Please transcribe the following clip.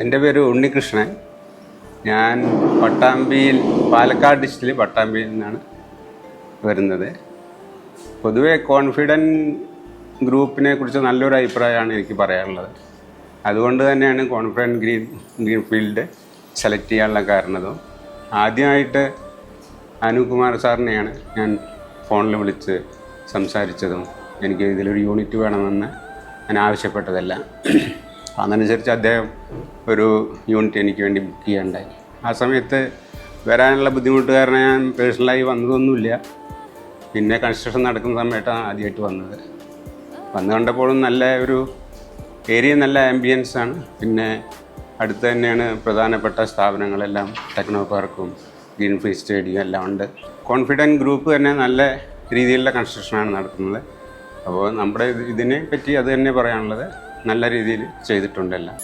എൻ്റെ പേര് ഉണ്ണികൃഷ്ണൻ. ഞാൻ പട്ടാമ്പിയിൽ, പാലക്കാട് ഡിസ്ട്രിക്റ്റിൽ പട്ടാമ്പിയിൽ നിന്നാണ് വരുന്നത്. പൊതുവെ കോൺഫിഡൻറ്റ് ഗ്രൂപ്പിനെ കുറിച്ച് നല്ലൊരു അഭിപ്രായമാണ് എനിക്ക് പറയാനുള്ളത്. അതുകൊണ്ട് തന്നെയാണ് കോൺഫിഡൻറ്റ് ഗ്രീൻഫീൽഡ് സെലക്ട് ചെയ്യാനുള്ള കാരണതും. ആദ്യമായിട്ട് അനുകുമാർ സാറിനെയാണ് ഞാൻ ഫോണിൽ വിളിച്ച് സംസാരിച്ചതും എനിക്ക് ഇതിലൊരു യൂണിറ്റ് വേണമെന്ന് ഞാൻ ആവശ്യപ്പെട്ടതല്ല. അതനുസരിച്ച് അദ്ദേഹം ഒരു യൂണിറ്റ് എനിക്ക് വേണ്ടി ബുക്ക് ചെയ്യാനുണ്ടായി. ആ സമയത്ത് വരാനുള്ള ബുദ്ധിമുട്ട് കാരണം ഞാൻ പേഴ്സണലായി വന്നതൊന്നുമില്ല. പിന്നെ കൺസ്ട്രക്ഷൻ നടക്കുന്ന സമയത്താണ് ആദ്യമായിട്ട് വന്നത്. വന്നു കണ്ടപ്പോഴും നല്ല ഒരു ഏരിയ, നല്ല ആംബിയൻസ് ആണ്. പിന്നെ അടുത്ത് തന്നെയാണ് പ്രധാനപ്പെട്ട സ്ഥാപനങ്ങളെല്ലാം, ടെക്നോ പാർക്കും ഗ്രീൻഫീൽഡ് സ്റ്റേഡിയം എല്ലാം ഉണ്ട്. കോൺഫിഡൻറ്റ് ഗ്രൂപ്പ് തന്നെ നല്ല രീതിയിലുള്ള കൺസ്ട്രക്ഷനാണ് നടത്തുന്നത്. അപ്പോൾ നമ്മുടെ ഇതിനെ പറ്റി അത് തന്നെ പറയാനുള്ളത്, നല്ല രീതിയിൽ ചെയ്തിട്ടുണ്ടെല്ലാം.